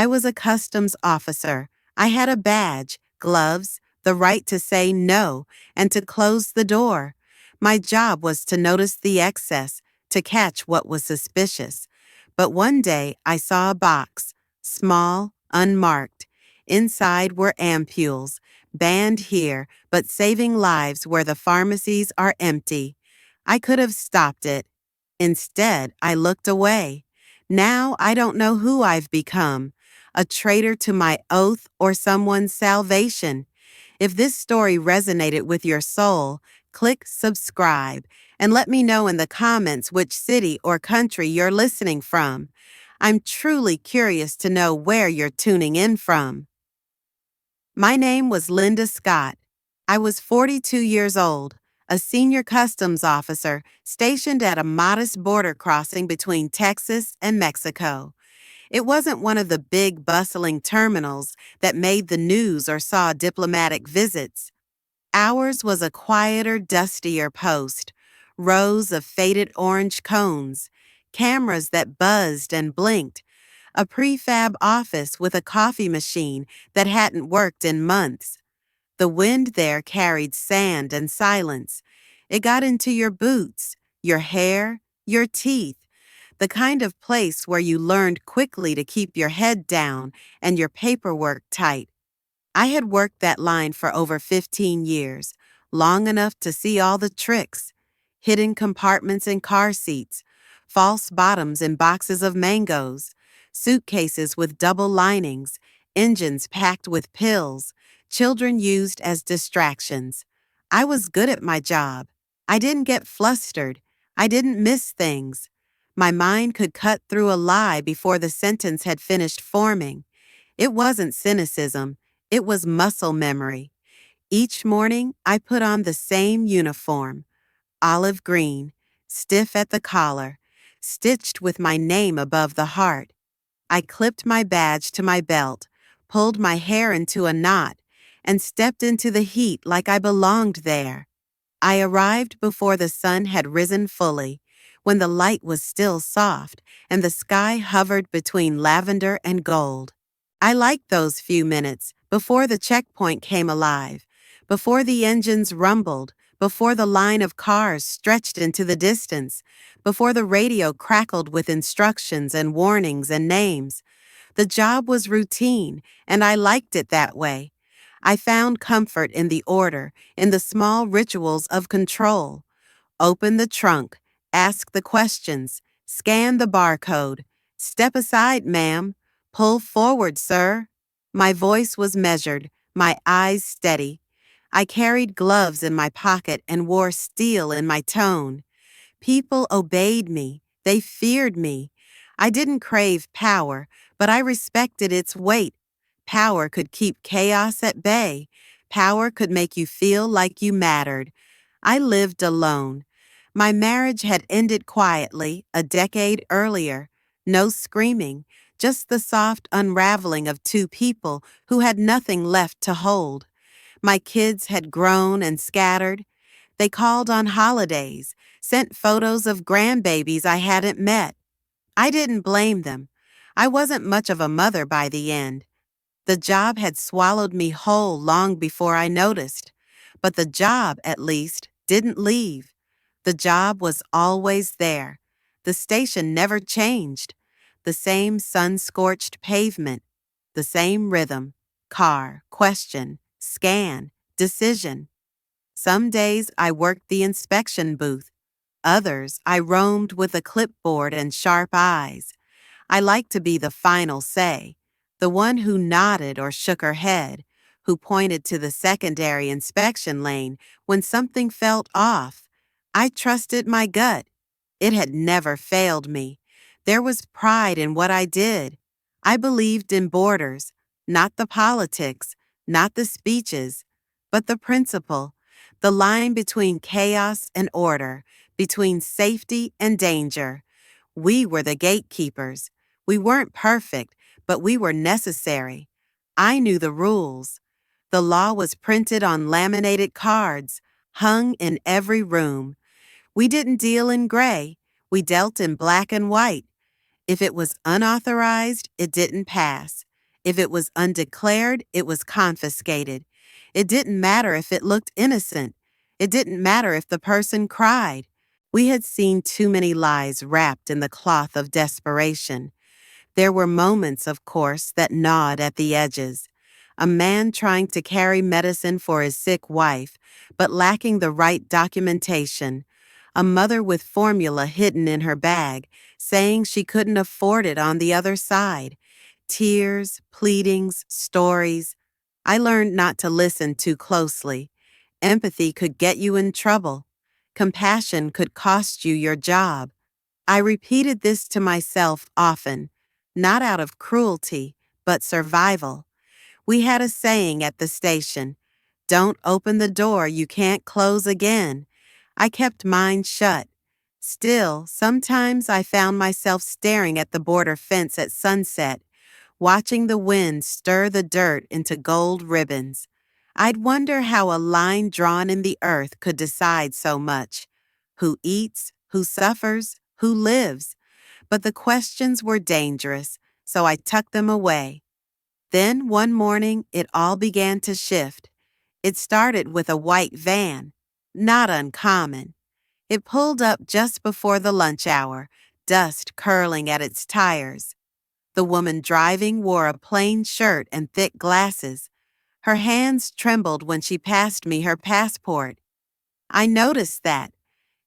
I was a customs officer. I had a badge, gloves, the right to say no, and to close the door. My job was to notice the excess, to catch what was suspicious. But one day I saw a box, small, unmarked. Inside were ampules, banned here, but saving lives where the pharmacies are empty. I could have stopped it. Instead, I looked away. Now I don't know who I've become, a traitor to my oath or someone's salvation. If this story resonated with your soul, click subscribe and let me know in the comments which city or country you're listening from. I'm truly curious to know where you're tuning in from. My name was Linda Scott. I was 42 years old, a senior customs officer stationed at a modest border crossing between Texas and Mexico. It wasn't one of the big, bustling terminals that made the news or saw diplomatic visits. Ours was a quieter, dustier post, rows of faded orange cones, cameras that buzzed and blinked, a prefab office with a coffee machine that hadn't worked in months. The wind there carried sand and silence. It got into your boots, your hair, your teeth, the kind of place where you learned quickly to keep your head down and your paperwork tight. I had worked that line for over 15 years, long enough to see all the tricks: hidden compartments in car seats, false bottoms in boxes of mangoes, suitcases with double linings, engines packed with pills, children used as distractions. I was good at my job. I didn't get flustered. I didn't miss things. My mind could cut through a lie before the sentence had finished forming. It wasn't cynicism. It was muscle memory. Each morning, I put on the same uniform, olive green, stiff at the collar, stitched with my name above the heart. I clipped my badge to my belt, pulled my hair into a knot, and stepped into the heat like I belonged there. I arrived before the sun had risen fully, when the light was still soft and the sky hovered between lavender and gold. I liked those few minutes before the checkpoint came alive, before the engines rumbled, before the line of cars stretched into the distance, before the radio crackled with instructions and warnings and names. The job was routine, and I liked it that way. I found comfort in the order, in the small rituals of control. Open the trunk, ask the questions, scan the barcode. Step aside, ma'am. Pull forward, sir. My voice was measured, my eyes steady. I carried gloves in my pocket and wore steel in my tone. People obeyed me. They feared me. I didn't crave power, but I respected its weight. Power could keep chaos at bay. Power could make you feel like you mattered. I lived alone. My marriage had ended quietly a decade earlier. No screaming, just the soft unraveling of two people who had nothing left to hold. My kids had grown and scattered. They called on holidays, sent photos of grandbabies I hadn't met. I didn't blame them. I wasn't much of a mother by the end. The job had swallowed me whole long before I noticed. But the job, at least, didn't leave. The job was always there. The station never changed. The same sun-scorched pavement. The same rhythm. Car, question, scan, decision. Some days I worked the inspection booth. Others I roamed with a clipboard and sharp eyes. I liked to be the final say, the one who nodded or shook her head, who pointed to the secondary inspection lane when something felt off. I trusted my gut. It had never failed me. There was pride in what I did. I believed in borders, not the politics, not the speeches, but the principle, the line between chaos and order, between safety and danger. We were the gatekeepers. We weren't perfect, but we were necessary. I knew the rules. The law was printed on laminated cards, hung in every room. We didn't deal in gray. We dealt in black and white. If it was unauthorized, it didn't pass. If it was undeclared, it was confiscated. It didn't matter if it looked innocent. It didn't matter if the person cried. We had seen too many lies wrapped in the cloth of desperation. There were moments, of course, that gnawed at the edges. A man trying to carry medicine for his sick wife, but lacking the right documentation. A mother with formula hidden in her bag, saying she couldn't afford it on the other side. Tears, pleadings, stories. I learned not to listen too closely. Empathy could get you in trouble. Compassion could cost you your job. I repeated this to myself often, not out of cruelty, but survival. We had a saying at the station, "Don't open the door you can't close again." I kept mine shut. Still, sometimes I found myself staring at the border fence at sunset, watching the wind stir the dirt into gold ribbons. I'd wonder how a line drawn in the earth could decide so much. Who eats, who suffers, who lives? But the questions were dangerous, so I tucked them away. Then one morning, it all began to shift. It started with a white van. Not uncommon. It pulled up just before the lunch hour, dust curling at its tires. The woman driving wore a plain shirt and thick glasses. Her hands trembled when she passed me her passport. I noticed that.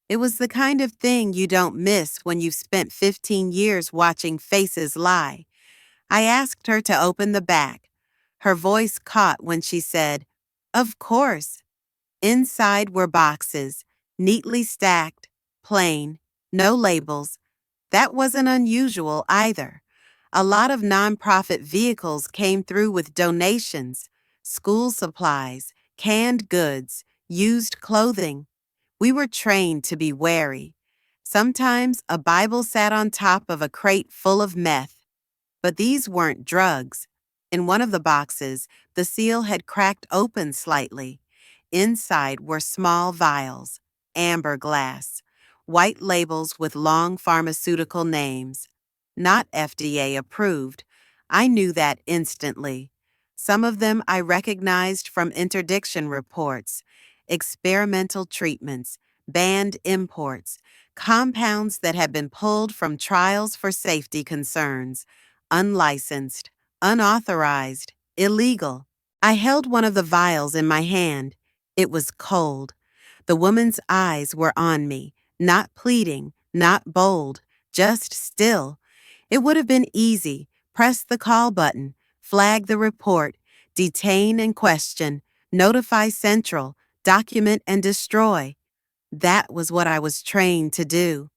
It was the kind of thing you don't miss when you've spent 15 years watching faces lie. I asked her to open the back. Her voice caught when she said, "Of course." Inside were boxes, neatly stacked, plain, no labels. That wasn't unusual either. A lot of nonprofit vehicles came through with donations, school supplies, canned goods, used clothing. We were trained to be wary. Sometimes a Bible sat on top of a crate full of meth. But these weren't drugs. In one of the boxes, the seal had cracked open slightly. Inside were small vials, amber glass, white labels with long pharmaceutical names. Not FDA approved. I knew that instantly. Some of them I recognized from interdiction reports, experimental treatments, banned imports, compounds that had been pulled from trials for safety concerns. Unlicensed, unauthorized, illegal. I held one of the vials in my hand. It was cold. The woman's eyes were on me, not pleading, not bold, just still. It would have been easy. Press the call button, flag the report, detain and question, notify Central, document and destroy. That was what I was trained to do.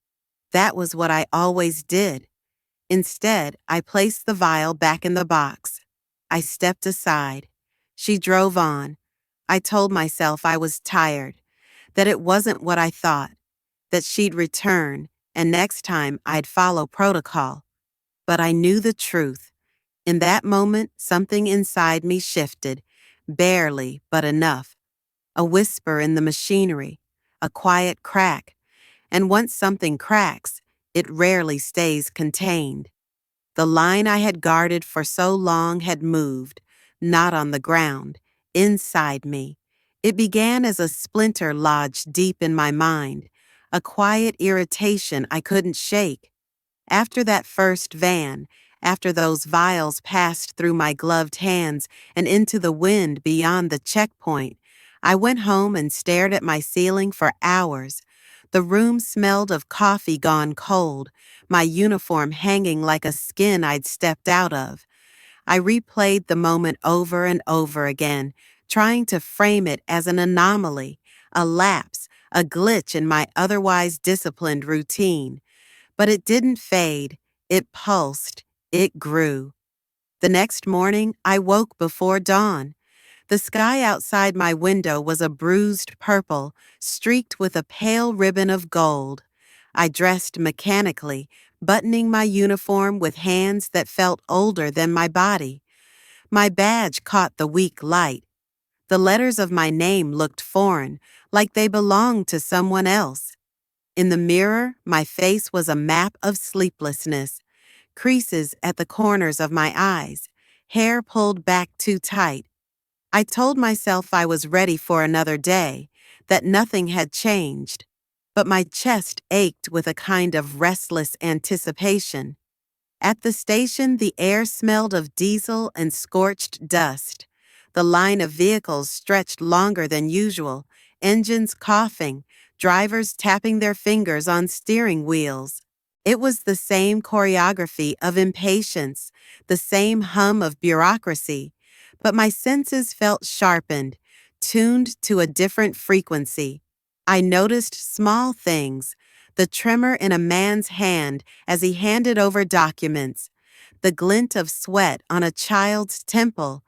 That was what I always did. Instead, I placed the vial back in the box. I stepped aside. She drove on. I told myself I was tired, that it wasn't what I thought, that she'd return, and next time I'd follow protocol. But I knew the truth. In that moment, something inside me shifted, barely, but enough. A whisper in the machinery, a quiet crack, and once something cracks, it rarely stays contained. The line I had guarded for so long had moved, not on the ground, inside me. It began as a splinter lodged deep in my mind, a quiet irritation I couldn't shake. After that first van, after those vials passed through my gloved hands and into the wind beyond the checkpoint, I went home and stared at my ceiling for hours. The room smelled of coffee gone cold, my uniform hanging like a skin I'd stepped out of. I replayed the moment over and over again, trying to frame it as an anomaly, a lapse, a glitch in my otherwise disciplined routine. But it didn't fade. It pulsed. It grew. The next morning, I woke before dawn. The sky outside my window was a bruised purple, streaked with a pale ribbon of gold. I dressed mechanically, buttoning my uniform with hands that felt older than my body. My badge caught the weak light. The letters of my name looked foreign, like they belonged to someone else. In the mirror, my face was a map of sleeplessness, creases at the corners of my eyes, hair pulled back too tight. I told myself I was ready for another day, that nothing had changed. But my chest ached with a kind of restless anticipation. At the station, the air smelled of diesel and scorched dust. The line of vehicles stretched longer than usual, engines coughing, drivers tapping their fingers on steering wheels. It was the same choreography of impatience, the same hum of bureaucracy, but my senses felt sharpened, tuned to a different frequency. I noticed small things, the tremor in a man's hand as he handed over documents, the glint of sweat on a child's temple,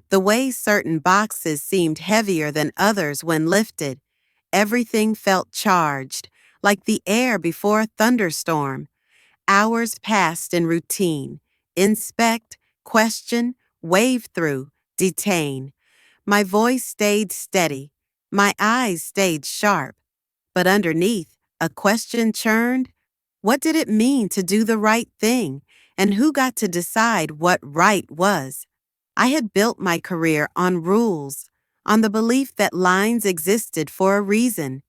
the way certain boxes seemed heavier than others when lifted. Everything felt charged, like the air before a thunderstorm. Hours passed in routine. Inspect, question, wave through, detain. My voice stayed steady. My eyes stayed sharp. But underneath, a question churned. What did it mean to do the right thing? And who got to decide what right was? I had built my career on rules, on the belief that lines existed for a reason.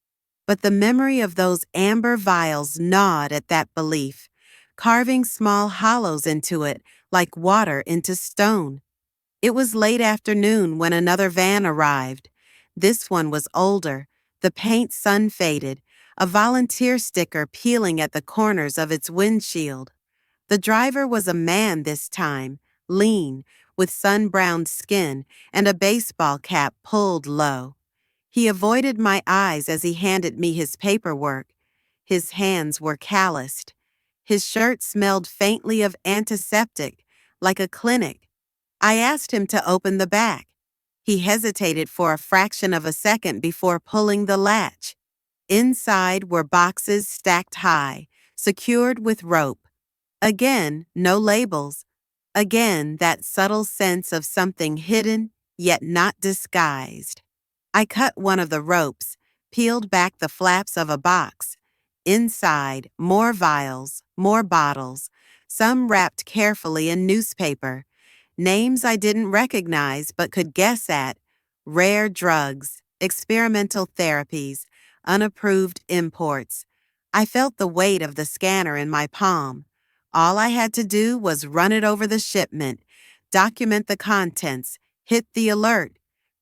But the memory of those amber vials gnawed at that belief, carving small hollows into it like water into stone. It was late afternoon when another van arrived. This one was older, the paint sun-faded, a volunteer sticker peeling at the corners of its windshield. The driver was a man this time, lean, with sun-browned skin and a baseball cap pulled low. He avoided my eyes as he handed me his paperwork. His hands were calloused. His shirt smelled faintly of antiseptic, like a clinic. I asked him to open the back. He hesitated for a fraction of a second before pulling the latch. Inside were boxes stacked high, secured with rope. Again, no labels. Again, that subtle sense of something hidden, yet not disguised. I cut one of the ropes, peeled back the flaps of a box. Inside, more vials, more bottles, some wrapped carefully in newspaper. Names I didn't recognize but could guess at. Rare drugs, experimental therapies, unapproved imports. I felt the weight of the scanner in my palm. All I had to do was run it over the shipment, document the contents, hit the alert.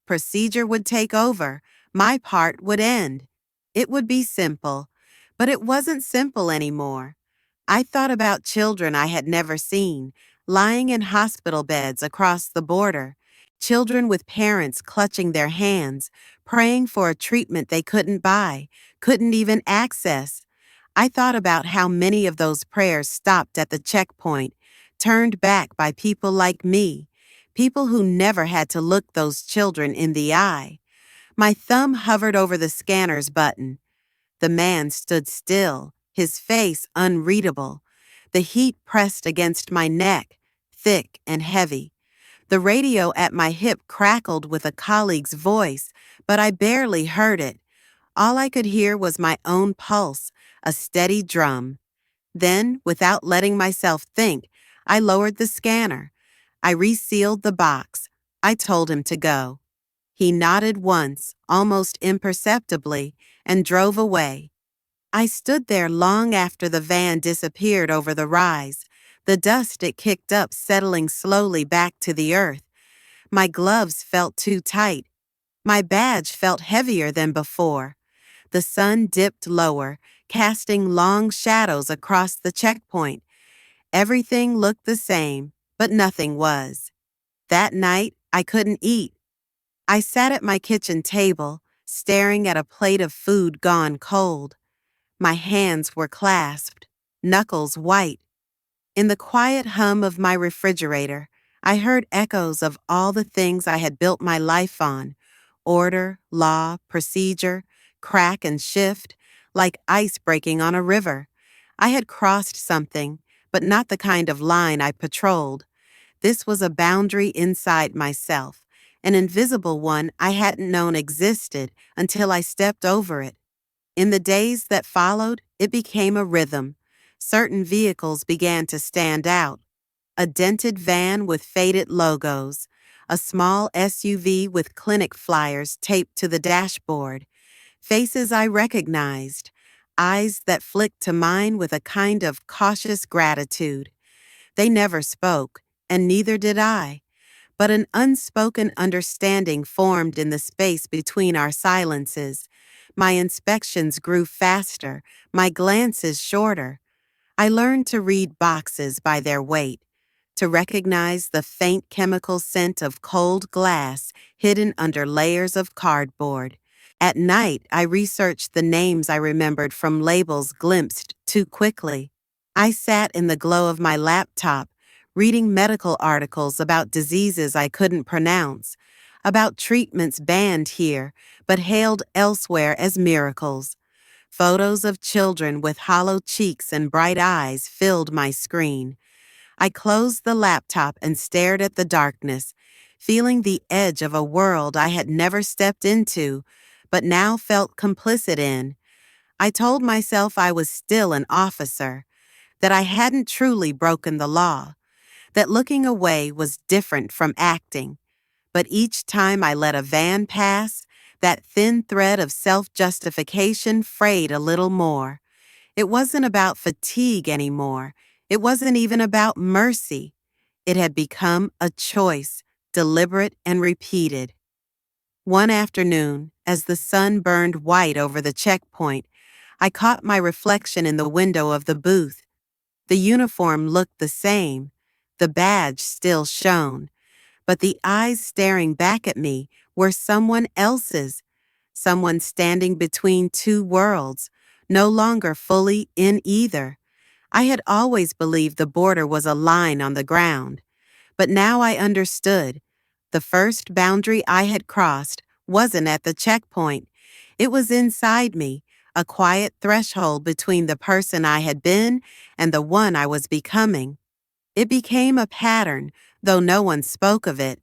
Procedure would take over. My part would end. It would be simple, but it wasn't simple anymore. I thought about children I had never seen, lying in hospital beds across the border, children with parents clutching their hands, praying for a treatment they couldn't buy, couldn't even access. I thought about how many of those prayers stopped at the checkpoint, turned back by people like me, people who never had to look those children in the eye. My thumb hovered over the scanner's button. The man stood still, his face unreadable. The heat pressed against my neck, thick and heavy. The radio at my hip crackled with a colleague's voice, but I barely heard it. All I could hear was my own pulse, a steady drum. Then, without letting myself think, I lowered the scanner. I resealed the box. I told him to go. He nodded once, almost imperceptibly, and drove away. I stood there long after the van disappeared over the rise, the dust it kicked up settling slowly back to the earth. My gloves felt too tight. My badge felt heavier than before. The sun dipped lower, casting long shadows across the checkpoint. Everything looked the same, but nothing was. That night, I couldn't eat. I sat at my kitchen table, staring at a plate of food gone cold. My hands were clasped, knuckles white. In the quiet hum of my refrigerator, I heard echoes of all the things I had built my life on: order, law, procedure, crack and shift, like ice breaking on a river. I had crossed something, but not the kind of line I patrolled. This was a boundary inside myself, an invisible one I hadn't known existed until I stepped over it. In the days that followed, it became a rhythm. Certain vehicles began to stand out. a dented van with faded logos, a small SUV with clinic flyers taped to the dashboard, faces I recognized, eyes that flicked to mine with a kind of cautious gratitude. They never spoke, and neither did I, but an unspoken understanding formed in the space between our silences. My inspections grew faster, my glances shorter. I learned to read boxes by their weight, to recognize the faint chemical scent of cold glass hidden under layers of cardboard. At night, I researched the names I remembered from labels glimpsed too quickly. I sat in the glow of my laptop, reading medical articles about diseases I couldn't pronounce, about treatments banned here but hailed elsewhere as miracles. Photos of children with hollow cheeks and bright eyes filled my screen. I closed the laptop and stared at the darkness, feeling the edge of a world I had never stepped into, but now felt complicit in. I told myself I was still an officer, that I hadn't truly broken the law, that looking away was different from acting. But each time I let a van pass, that thin thread of self-justification frayed a little more. It wasn't about fatigue anymore. It wasn't even about mercy. It had become a choice, deliberate and repeated. One afternoon, as the sun burned white over the checkpoint, I caught my reflection in the window of the booth. The uniform looked the same. The badge still shone. But the eyes staring back at me were someone else's, someone standing between two worlds, no longer fully in either. I had always believed the border was a line on the ground, but now I understood. The first boundary I had crossed wasn't at the checkpoint. It was inside me, a quiet threshold between the person I had been and the one I was becoming. It became a pattern, though no one spoke of it.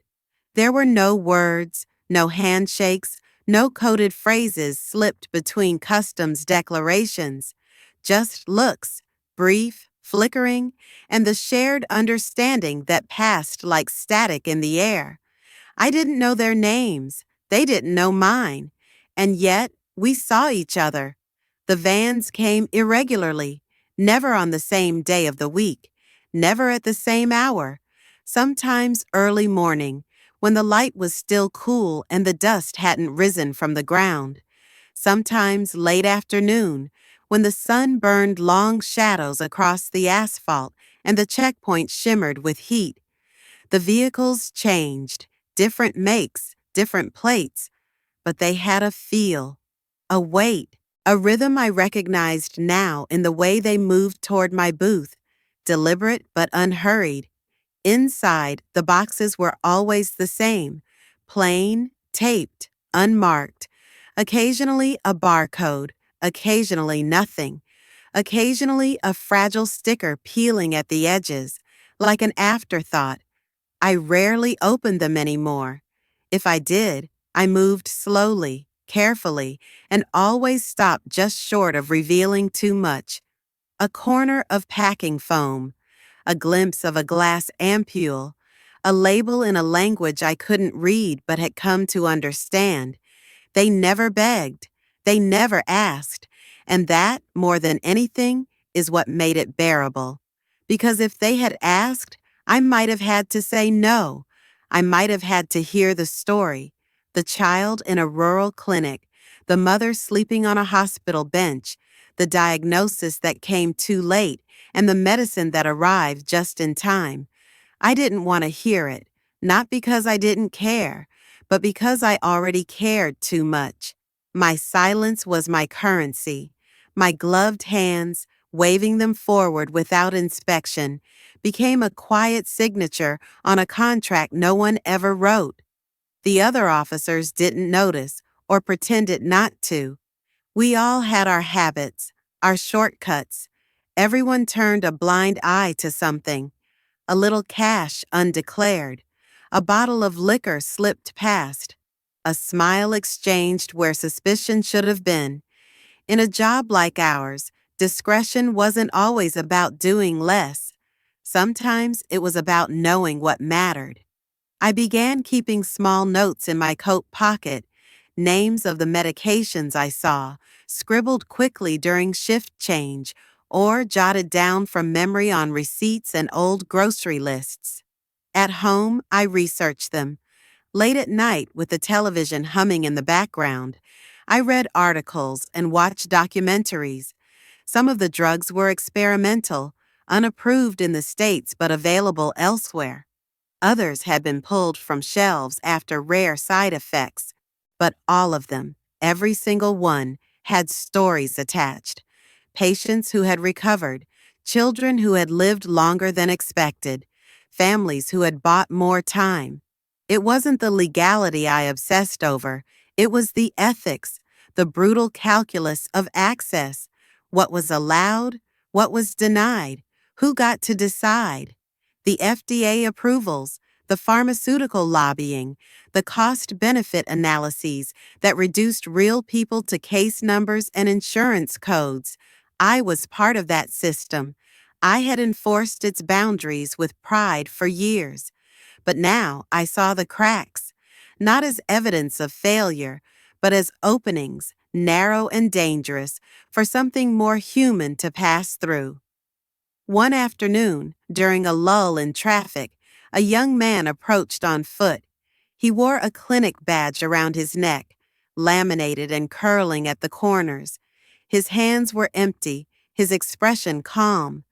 There were no words, no handshakes, no coded phrases slipped between customs declarations, just looks, brief, flickering, and the shared understanding that passed like static in the air. I didn't know their names, they didn't know mine, and yet we saw each other. The vans came irregularly, never on the same day of the week, never at the same hour, sometimes early morning, when the light was still cool and the dust hadn't risen from the ground, sometimes late afternoon, when the sun burned long shadows across the asphalt and the checkpoint shimmered with heat. The vehicles changed, different makes, different plates, but they had a feel, a weight, a rhythm I recognized now in the way they moved toward my booth, deliberate but unhurried. Inside, the boxes were always the same, plain, taped, unmarked. Occasionally a barcode, occasionally nothing. Occasionally a fragile sticker peeling at the edges, like an afterthought. I rarely opened them anymore. If I did, I moved slowly, carefully, and always stopped just short of revealing too much. A corner of packing foam, a glimpse of a glass ampule, a label in a language I couldn't read but had come to understand. They never begged, they never asked, and that, more than anything, is what made it bearable. Because if they had asked, I might have had to say no. I might have had to hear the story. The child in a rural clinic, the mother sleeping on a hospital bench, the diagnosis that came too late, and the medicine that arrived just in time. I didn't want to hear it, not because I didn't care, but because I already cared too much. My silence was my currency. My gloved hands, waving them forward without inspection, became a quiet signature on a contract no one ever wrote. The other officers didn't notice or pretended not to. We all had our habits, our shortcuts. Everyone turned a blind eye to something. A little cash undeclared. A bottle of liquor slipped past. A smile exchanged where suspicion should have been. In a job like ours, discretion wasn't always about doing less. Sometimes it was about knowing what mattered. I began keeping small notes in my coat pocket, names of the medications I saw, scribbled quickly during shift change, or jotted down from memory on receipts and old grocery lists. At home, I researched them. Late at night, with the television humming in the background, I read articles and watched documentaries. Some of the drugs were experimental, unapproved in the States but available elsewhere. Others had been pulled from shelves after rare side effects, but all of them, every single one, had stories attached. Patients who had recovered, children who had lived longer than expected, families who had bought more time. It wasn't the legality I obsessed over, it was the ethics, the brutal calculus of access. What was allowed, what was denied, who got to decide. The FDA approvals, the pharmaceutical lobbying, the cost-benefit analyses that reduced real people to case numbers and insurance codes. I was part of that system. I had enforced its boundaries with pride for years. But now I saw the cracks, not as evidence of failure, but as openings, narrow and dangerous, for something more human to pass through. One afternoon, during a lull in traffic, a young man approached on foot. He wore a clinic badge around his neck, laminated and curling at the corners. His hands were empty, his expression calm.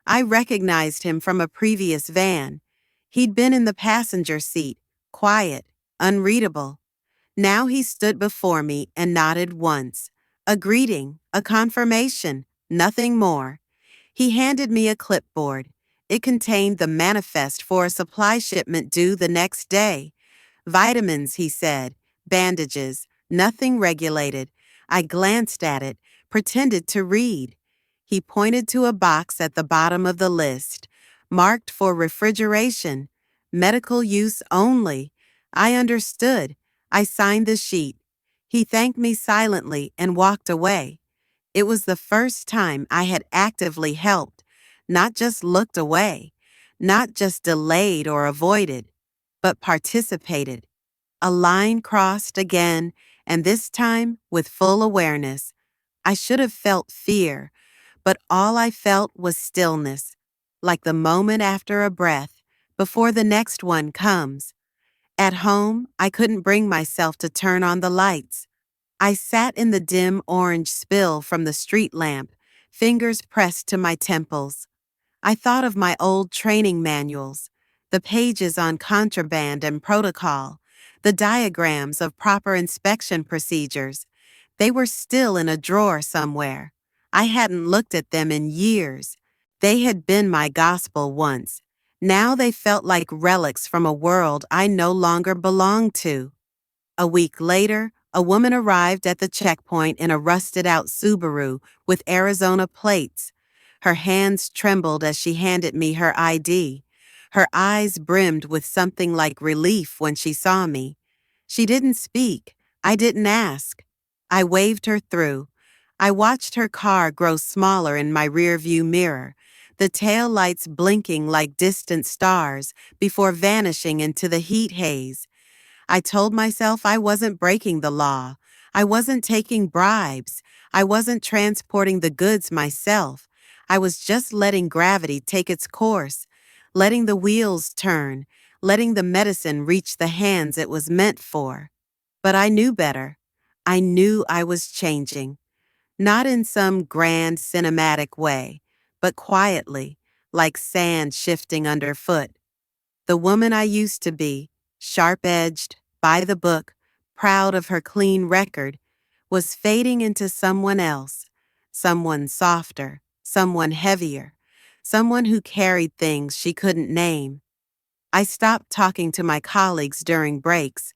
I recognized him from a previous van. He'd been in the passenger seat, quiet, unreadable. Now he stood before me and nodded once. A greeting, a confirmation, nothing more. He handed me a clipboard. It contained the manifest for a supply shipment due the next day. Vitamins, he said, bandages, nothing regulated. I glanced at it, pretended to read. He pointed to a box at the bottom of the list, marked for refrigeration, medical use only. I understood. I signed the sheet. He thanked me silently and walked away. It was the first time I had actively helped, not just looked away, not just delayed or avoided, but participated. A line crossed again, and this time with full awareness. I should have felt fear, but all I felt was stillness, like the moment after a breath, before the next one comes. At home, I couldn't bring myself to turn on the lights. I sat in the dim orange spill from the street lamp, fingers pressed to my temples. I thought of my old training manuals, the pages on contraband and protocol, the diagrams of proper inspection procedures. They were still in a drawer somewhere. I hadn't looked at them in years. They had been my gospel once. Now they felt like relics from a world I no longer belonged to. A week later, a woman arrived at the checkpoint in a rusted-out Subaru with Arizona plates. Her hands trembled as she handed me her ID. Her eyes brimmed with something like relief when she saw me. She didn't speak. I didn't ask. I waved her through. I watched her car grow smaller in my rearview mirror, the tail lights blinking like distant stars before vanishing into the heat haze. I told myself I wasn't breaking the law. I wasn't taking bribes. I wasn't transporting the goods myself. I was just letting gravity take its course, letting the wheels turn, letting the medicine reach the hands it was meant for. But I knew better. I knew I was changing, not in some grand cinematic way, but quietly, like sand shifting underfoot. The woman I used to be, sharp-edged, by the book, proud of her clean record, was fading into someone else, someone softer, someone heavier, someone who carried things she couldn't name. I stopped talking to my colleagues during breaks,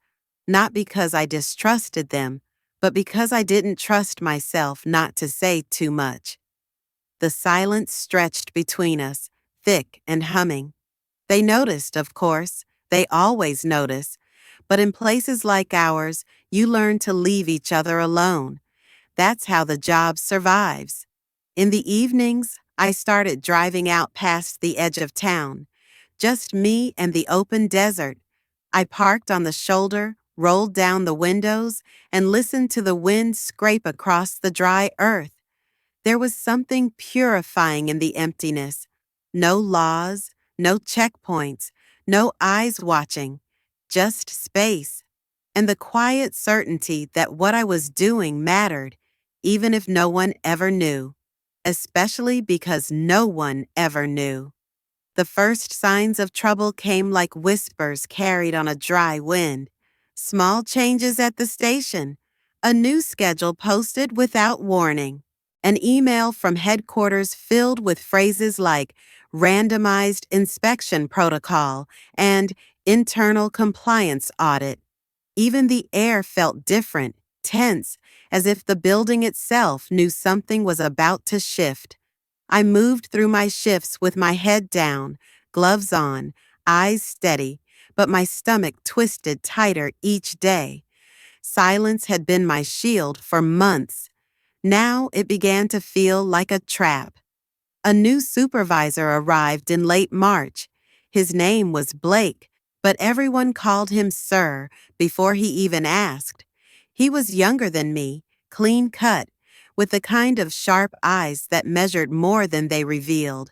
not because I distrusted them, but because I didn't trust myself not to say too much. The silence stretched between us, thick and humming. They noticed, of course. They always notice. But in places like ours, you learn to leave each other alone. That's how the job survives. In the evenings, I started driving out past the edge of town. Just me and the open desert. I parked on the shoulder, rolled down the windows, and listened to the wind scrape across the dry earth. There was something purifying in the emptiness. No laws, no checkpoints, no eyes watching, just space. And the quiet certainty that what I was doing mattered, even if no one ever knew. Especially because no one ever knew. The first signs of trouble came like whispers carried on a dry wind. Small changes at the station. A new schedule posted without warning. An email from headquarters filled with phrases like randomized inspection protocol and internal compliance audit. Even the air felt different, tense, as if the building itself knew something was about to shift. I moved through my shifts with my head down, gloves on, eyes steady, but my stomach twisted tighter each day. Silence had been my shield for months. Now it began to feel like a trap. A new supervisor arrived in late March. His name was Blake, but everyone called him Sir before he even asked. He was younger than me, clean cut, with the kind of sharp eyes that measured more than they revealed.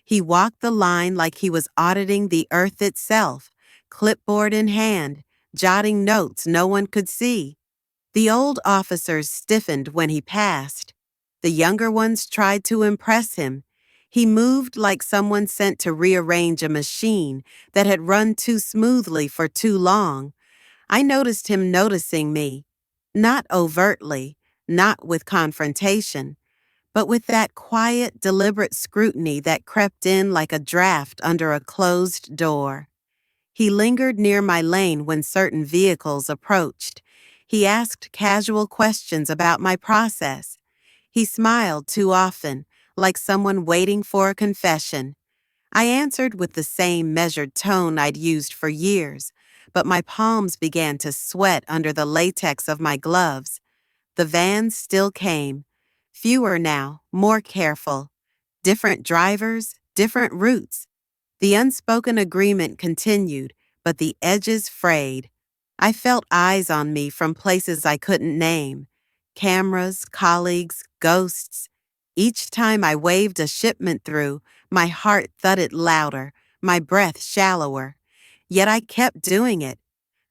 He walked the line like he was auditing the earth itself, clipboard in hand, jotting notes no one could see. The old officers stiffened when he passed. The younger ones tried to impress him. He moved like someone sent to rearrange a machine that had run too smoothly for too long. I noticed him noticing me. Not overtly, not with confrontation, but with that quiet, deliberate scrutiny that crept in like a draft under a closed door. He lingered near my lane when certain vehicles approached. He asked casual questions about my process. He smiled too often, like someone waiting for a confession. I answered with the same measured tone I'd used for years, but my palms began to sweat under the latex of my gloves. The vans still came. Fewer now, more careful. Different drivers, different routes. The unspoken agreement continued, but the edges frayed. I felt eyes on me from places I couldn't name. Cameras, colleagues, ghosts. Each time I waved a shipment through, my heart thudded louder, my breath shallower. Yet I kept doing it.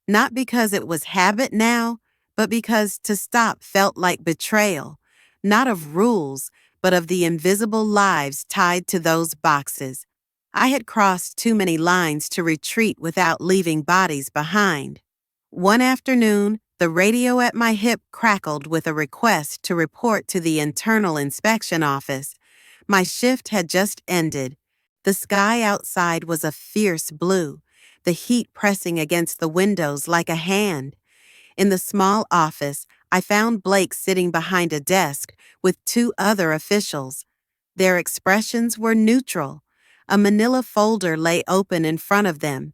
Not because it was habit now, but because to stop felt like betrayal, not of rules, but of the invisible lives tied to those boxes. I had crossed too many lines to retreat without leaving bodies behind. One afternoon, the radio at my hip crackled with a request to report to the internal inspection office. My shift had just ended. The sky outside was a fierce blue, the heat pressing against the windows like a hand. In the small office, I found Blake sitting behind a desk with two other officials. Their expressions were neutral. A manila folder lay open in front of them.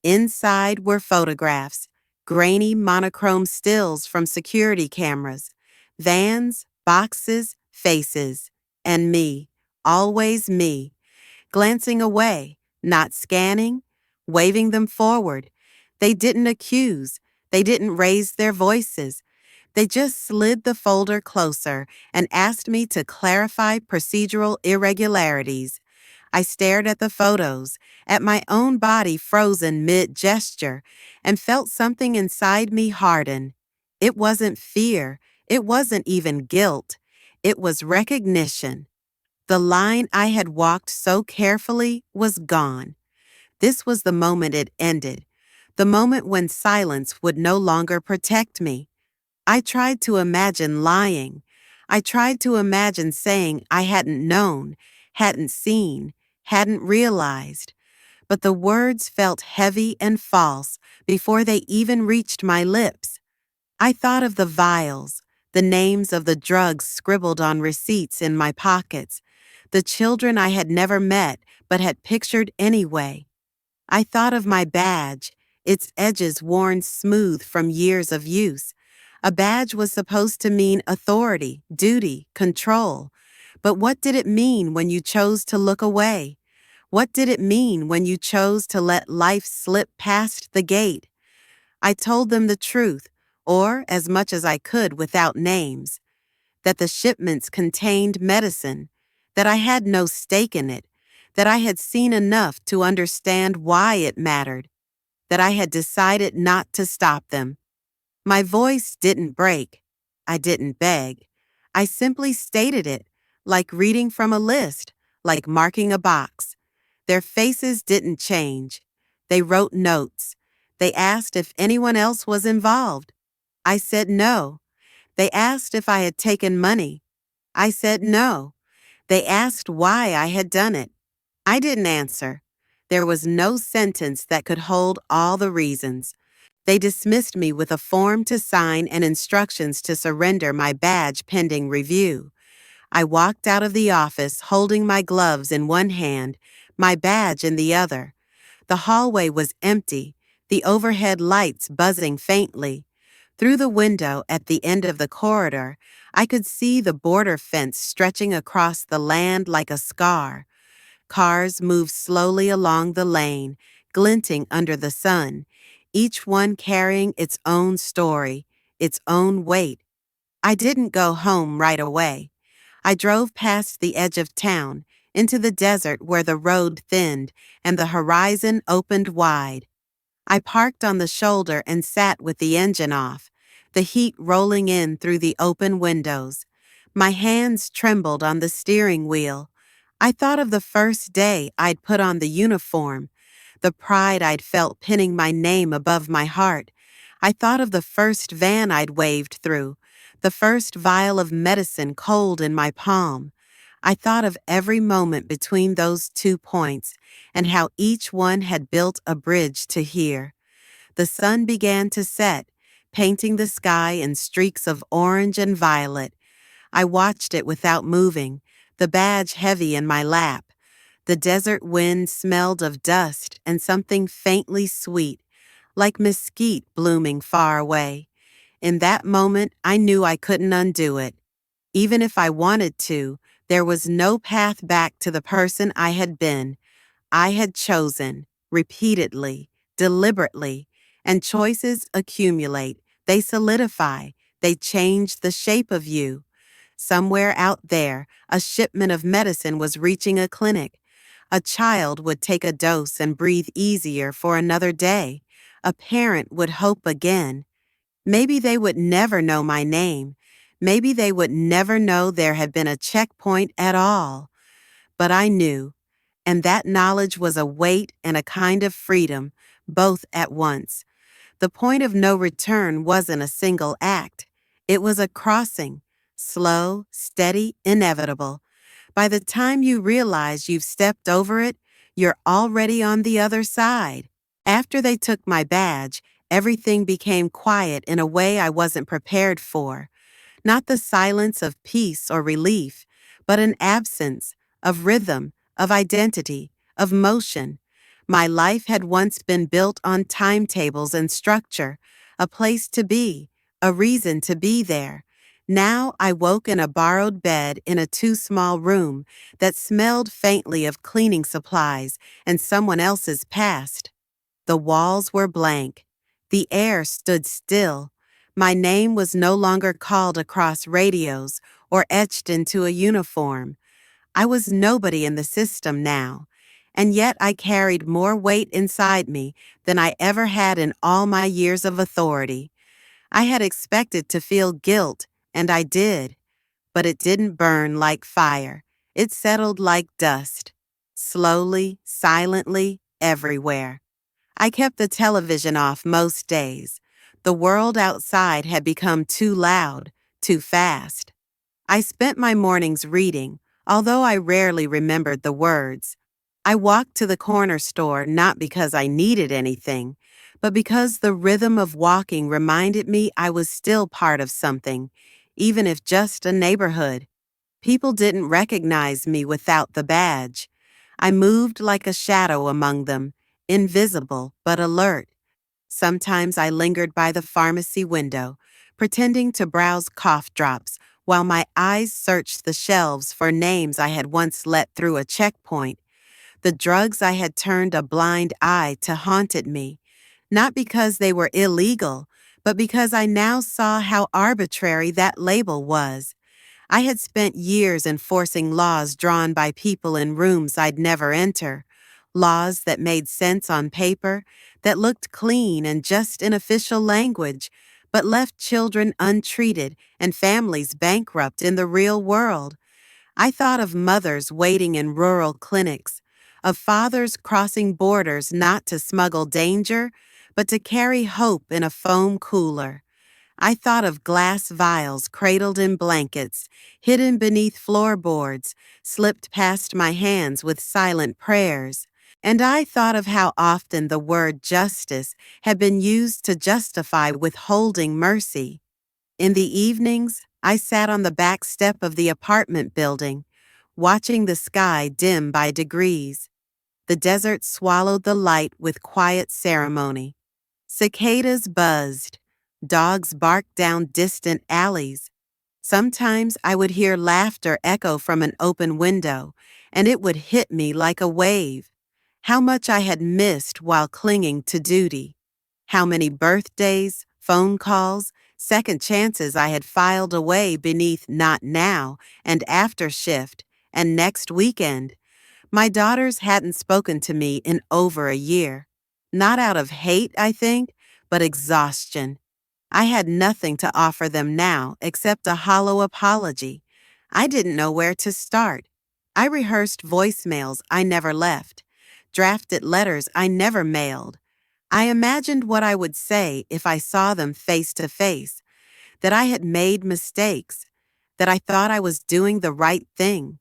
Inside were photographs, grainy monochrome stills from security cameras, vans, boxes, faces, and me, always me, glancing away, not scanning, waving them forward. They didn't accuse. They didn't raise their voices. They just slid the folder closer and asked me to clarify procedural irregularities. I stared at the photos, at my own body frozen mid-gesture, and felt something inside me harden. It wasn't fear. It wasn't even guilt. It was recognition. The line I had walked so carefully was gone. This was the moment it ended, the moment when silence would no longer protect me. I tried to imagine lying. I tried to imagine saying I hadn't known, hadn't seen, hadn't realized. But the words felt heavy and false before they even reached my lips. I thought of the vials, the names of the drugs scribbled on receipts in my pockets, the children I had never met but had pictured anyway. I thought of my badge, its edges worn smooth from years of use. A badge was supposed to mean authority, duty, control, But what did it mean when you chose to look away? What did it mean when you chose to let life slip past the gate? I told them the truth, or as much as I could without names, that the shipments contained medicine, that I had no stake in it, that I had seen enough to understand why it mattered, that I had decided not to stop them. My voice didn't break. I didn't beg. I simply stated it, like reading from a list, like marking a box. Their faces didn't change. They wrote notes. They asked if anyone else was involved. I said no. They asked if I had taken money. I said no. They asked why I had done it. I didn't answer. There was no sentence that could hold all the reasons. They dismissed me with a form to sign and instructions to surrender my badge pending review. I walked out of the office holding my gloves in one hand, my badge in the other. The hallway was empty, the overhead lights buzzing faintly. Through the window at the end of the corridor, I could see the border fence stretching across the land like a scar. Cars moved slowly along the lane, glinting under the sun, each one carrying its own story, its own weight. I didn't go home right away. I drove past the edge of town, into the desert where the road thinned and the horizon opened wide. I parked on the shoulder and sat with the engine off, the heat rolling in through the open windows. My hands trembled on the steering wheel. I thought of the first day I'd put on the uniform, the pride I'd felt pinning my name above my heart. I thought of the first van I'd waved through, the first vial of medicine cold in my palm. I thought of every moment between those 2 points and how each one had built a bridge to here. The sun began to set, painting the sky in streaks of orange and violet. I watched it without moving, the badge heavy in my lap. The desert wind smelled of dust and something faintly sweet, like mesquite blooming far away. In that moment, I knew I couldn't undo it. Even if I wanted to, there was no path back to the person I had been. I had chosen, repeatedly, deliberately, and choices accumulate. They solidify. They change the shape of you. Somewhere out there, a shipment of medicine was reaching a clinic. A child would take a dose and breathe easier for another day. A parent would hope again. Maybe they would never know my name. Maybe they would never know there had been a checkpoint at all. But I knew, and that knowledge was a weight and a kind of freedom, both at once. The point of no return wasn't a single act. It was a crossing, slow, steady, inevitable. By the time you realize you've stepped over it, you're already on the other side. After they took my badge, everything became quiet in a way I wasn't prepared for. Not the silence of peace or relief, but an absence of rhythm, of identity, of motion. My life had once been built on timetables and structure, a place to be, a reason to be there. Now I woke in a borrowed bed in a too-small room that smelled faintly of cleaning supplies and someone else's past. The walls were blank. The air stood still. My name was no longer called across radios or etched into a uniform. I was nobody in the system now, and yet I carried more weight inside me than I ever had in all my years of authority. I had expected to feel guilt, and I did, but it didn't burn like fire. It settled like dust, slowly, silently, everywhere. I kept the television off most days. The world outside had become too loud, too fast. I spent my mornings reading, although I rarely remembered the words. I walked to the corner store not because I needed anything, but because the rhythm of walking reminded me I was still part of something, even if just a neighborhood. People didn't recognize me without the badge. I moved like a shadow among them, invisible but alert. Sometimes I lingered by the pharmacy window, pretending to browse cough drops while my eyes searched the shelves for names I had once let through a checkpoint. The drugs I had turned a blind eye to haunted me, not because they were illegal, but because I now saw how arbitrary that label was. I had spent years enforcing laws drawn by people in rooms I'd never enter, laws that made sense on paper, that looked clean and just in official language, but left children untreated and families bankrupt in the real world. I thought of mothers waiting in rural clinics, of fathers crossing borders not to smuggle danger, but to carry hope in a foam cooler. I thought of glass vials cradled in blankets, hidden beneath floorboards, slipped past my hands with silent prayers. And I thought of how often the word justice had been used to justify withholding mercy. In the evenings, I sat on the back step of the apartment building, watching the sky dim by degrees. The desert swallowed the light with quiet ceremony. Cicadas buzzed. Dogs barked down distant alleys. Sometimes I would hear laughter echo from an open window, and it would hit me like a wave. How much I had missed while clinging to duty. How many birthdays, phone calls, second chances I had filed away beneath not now and after shift and next weekend. My daughters hadn't spoken to me in over a year. Not out of hate, I think, but exhaustion. I had nothing to offer them now except a hollow apology. I didn't know where to start. I rehearsed voicemails I never left, drafted letters I never mailed. I imagined what I would say if I saw them face to face, that I had made mistakes, that I thought I was doing the right thing,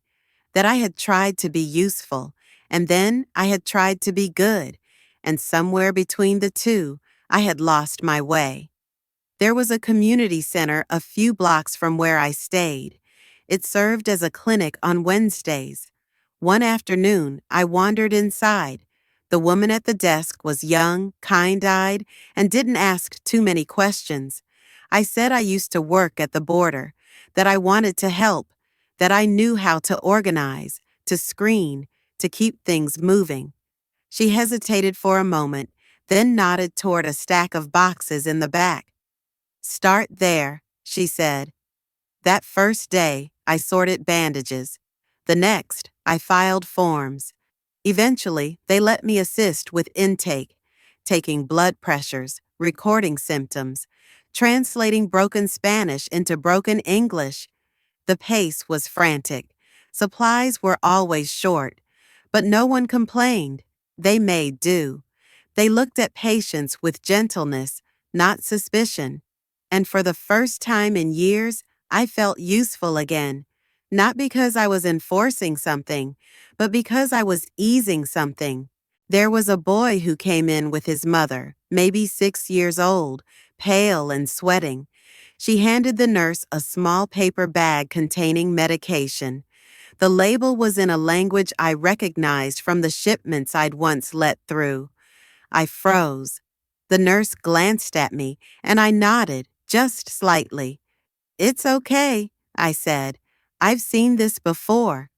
that I had tried to be useful, and then I had tried to be good, and somewhere between the two, I had lost my way. There was a community center a few blocks from where I stayed. It served as a clinic on Wednesdays. One afternoon, I wandered inside. The woman at the desk was young, kind-eyed, and didn't ask too many questions. I said I used to work at the border, that I wanted to help, that I knew how to organize, to screen, to keep things moving. She hesitated for a moment, then nodded toward a stack of boxes in the back. "Start there," she said. That first day, I sorted bandages. The next, I filed forms. Eventually, they let me assist with intake, taking blood pressures, recording symptoms, translating broken Spanish into broken English. The pace was frantic. Supplies were always short, but no one complained. They made do. They looked at patients with gentleness, not suspicion. And for the first time in years, I felt useful again, not because I was enforcing something, but because I was easing something. There was a boy who came in with his mother, maybe 6 years old, pale and sweating. She handed the nurse a small paper bag containing medication. The label was in a language I recognized from the shipments I'd once let through. I froze. The nurse glanced at me, and I nodded, just slightly. "It's okay," I said. "I've seen this before."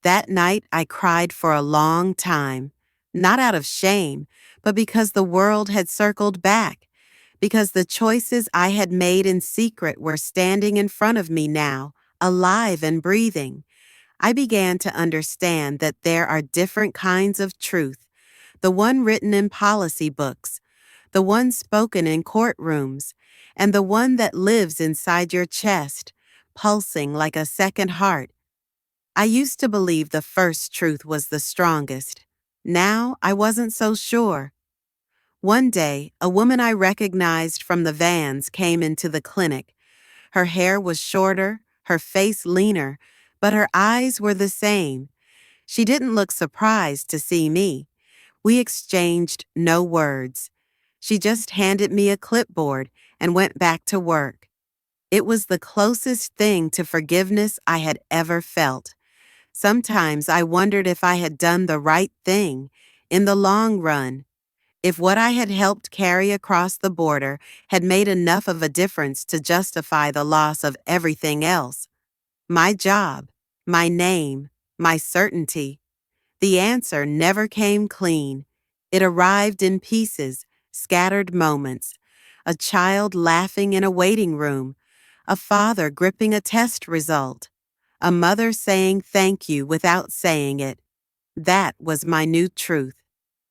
That night, I cried for a long time, not out of shame, but because the world had circled back, because the choices I had made in secret were standing in front of me now, alive and breathing. I began to understand that there are different kinds of truth, the one written in policy books, the one spoken in courtrooms, and the one that lives inside your chest, pulsing like a second heart. I used to believe the first truth was the strongest. Now I wasn't so sure. One day, a woman I recognized from the vans came into the clinic. Her hair was shorter, her face leaner, but her eyes were the same. She didn't look surprised to see me. We exchanged no words. She just handed me a clipboard and went back to work. It was the closest thing to forgiveness I had ever felt. Sometimes I wondered if I had done the right thing in the long run. If what I had helped carry across the border had made enough of a difference to justify the loss of everything else, my job, my name, my certainty, the answer never came clean. It arrived in pieces, scattered moments. A child laughing in a waiting room, a father gripping a test result, a mother saying thank you without saying it. That was my new truth.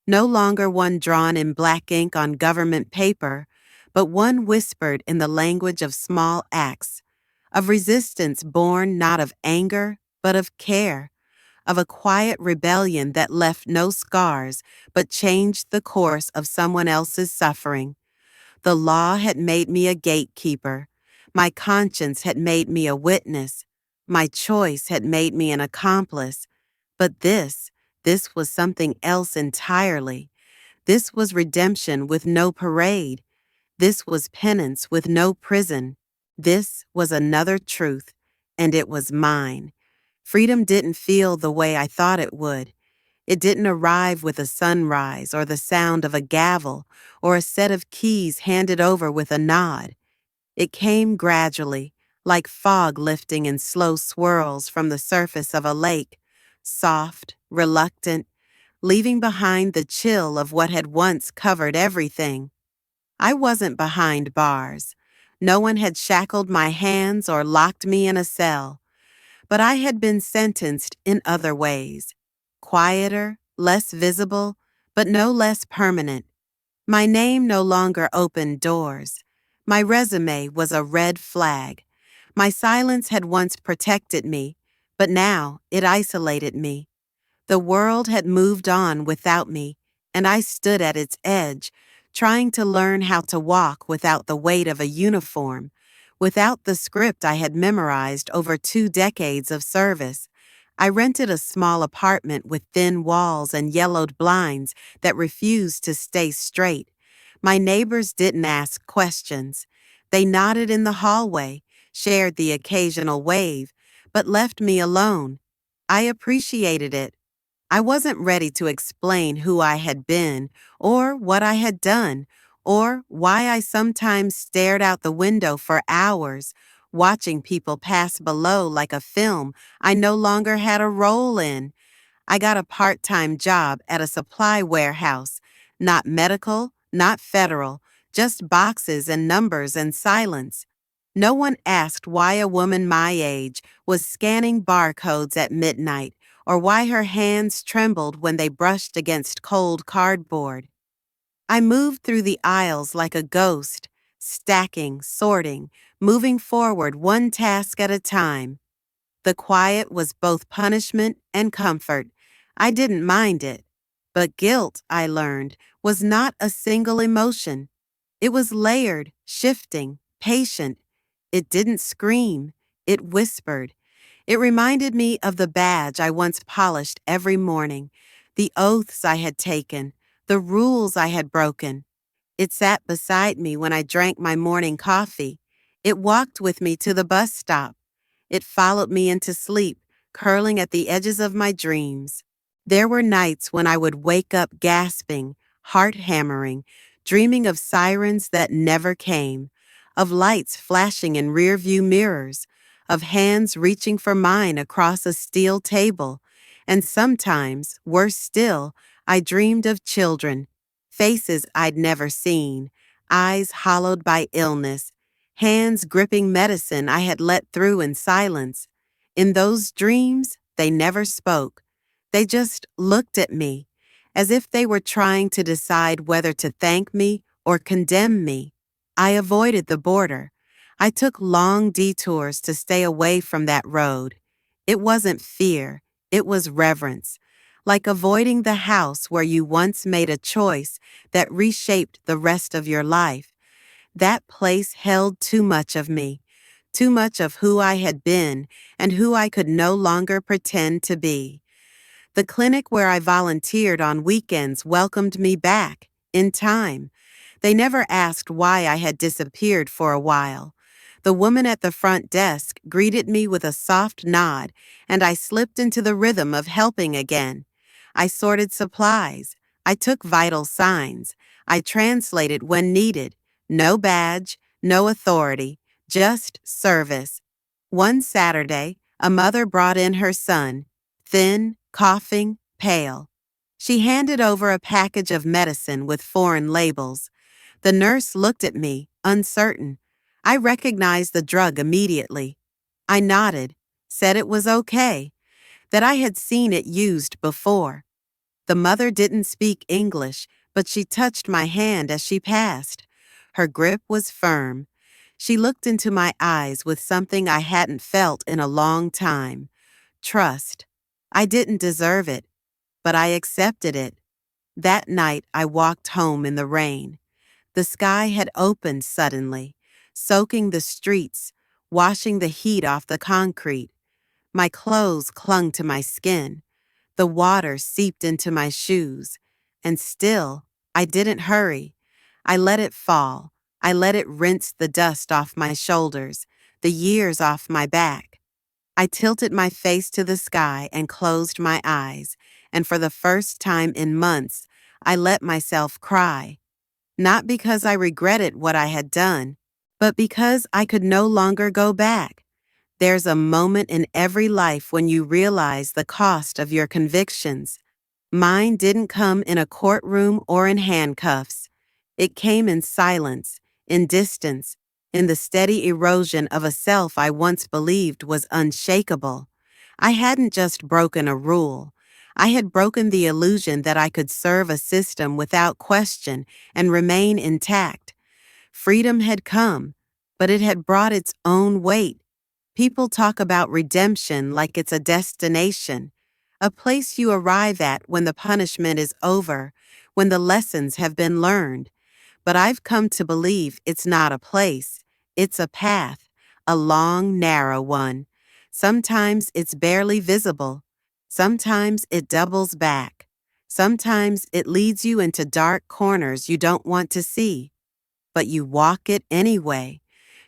No longer one drawn in black ink on government paper, but one whispered in the language of small acts, of resistance born not of anger, but of care, of a quiet rebellion that left no scars but changed the course of someone else's suffering. The law had made me a gatekeeper. My conscience had made me a witness. My choice had made me an accomplice. But this was something else entirely. This was redemption with no parade. This was penance with no prison. This was another truth, and it was mine. Freedom didn't feel the way I thought it would. It didn't arrive with a sunrise or the sound of a gavel or a set of keys handed over with a nod. It came gradually, like fog lifting in slow swirls from the surface of a lake, soft, reluctant, leaving behind the chill of what had once covered everything. I wasn't behind bars. No one had shackled my hands or locked me in a cell. But I had been sentenced in other ways. Quieter, less visible, but no less permanent. My name no longer opened doors. My resume was a red flag. My silence had once protected me, but now it isolated me. The world had moved on without me, and I stood at its edge, trying to learn how to walk without the weight of a uniform, without the script I had memorized over 2 decades of service. I rented a small apartment with thin walls and yellowed blinds that refused to stay straight. My neighbors didn't ask questions. They nodded in the hallway, shared the occasional wave, but left me alone. I appreciated it. I wasn't ready to explain who I had been, or what I had done, or why I sometimes stared out the window for hours, watching people pass below like a film I no longer had a role in. I got a part-time job at a supply warehouse, not medical, not federal, just boxes and numbers and silence. No one asked why a woman my age was scanning barcodes at midnight or why her hands trembled when they brushed against cold cardboard. I moved through the aisles like a ghost, stacking, sorting, moving forward one task at a time. The quiet was both punishment and comfort. I didn't mind it. But guilt, I learned, was not a single emotion. It was layered, shifting, patient. It didn't scream. It whispered. It reminded me of the badge I once polished every morning, the oaths I had taken, the rules I had broken. It sat beside me when I drank my morning coffee. It walked with me to the bus stop. It followed me into sleep, curling at the edges of my dreams. There were nights when I would wake up gasping, heart hammering, dreaming of sirens that never came, of lights flashing in rearview mirrors, of hands reaching for mine across a steel table, and sometimes, worse still, I dreamed of children, faces I'd never seen, eyes hollowed by illness, hands gripping medicine I had let through in silence. In those dreams, they never spoke. They just looked at me, as if they were trying to decide whether to thank me or condemn me. I avoided the border. I took long detours to stay away from that road. It wasn't fear, it was reverence, like avoiding the house where you once made a choice that reshaped the rest of your life. That place held too much of me, too much of who I had been and who I could no longer pretend to be. The clinic where I volunteered on weekends welcomed me back, in time. They never asked why I had disappeared for a while. The woman at the front desk greeted me with a soft nod, and I slipped into the rhythm of helping again. I sorted supplies. I took vital signs. I translated when needed. No badge, no authority, just service. One Saturday, a mother brought in her son, thin, coughing, pale. She handed over a package of medicine with foreign labels. The nurse looked at me, uncertain. I recognized the drug immediately. I nodded, said it was okay, that I had seen it used before. The mother didn't speak English, but she touched my hand as she passed. Her grip was firm. She looked into my eyes with something I hadn't felt in a long time. Trust. I didn't deserve it, but I accepted it. That night, I walked home in the rain. The sky had opened suddenly, soaking the streets, washing the heat off the concrete. My clothes clung to my skin. The water seeped into my shoes. And still, I didn't hurry. I let it fall. I let it rinse the dust off my shoulders, the years off my back. I tilted my face to the sky and closed my eyes, and for the first time in months, I let myself cry. Not because I regretted what I had done, but because I could no longer go back. There's a moment in every life when you realize the cost of your convictions. Mine didn't come in a courtroom or in handcuffs. It came in silence, in distance, in the steady erosion of a self I once believed was unshakable. I hadn't just broken a rule. I had broken the illusion that I could serve a system without question and remain intact. Freedom had come, but it had brought its own weight. People talk about redemption like it's a destination, a place you arrive at when the punishment is over, when the lessons have been learned. But I've come to believe it's not a place, it's a path, a long, narrow one. Sometimes it's barely visible. Sometimes it doubles back. Sometimes it leads you into dark corners you don't want to see. But you walk it anyway.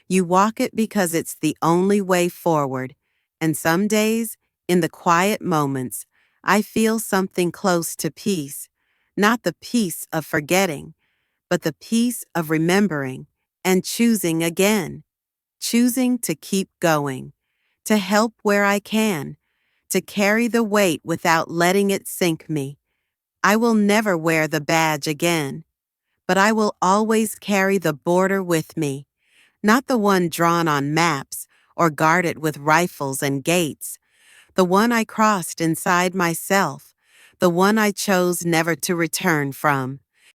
You walk it because it's the only way forward. And some days, in the quiet moments, I feel something close to peace. Not the peace of forgetting, but the peace of remembering and choosing again. Choosing to keep going, to help where I can, to carry the weight without letting it sink me. I will never wear the badge again, but I will always carry the border with me. Not the one drawn on maps or guarded with rifles and gates, the one I crossed inside myself, the one I chose never to return from.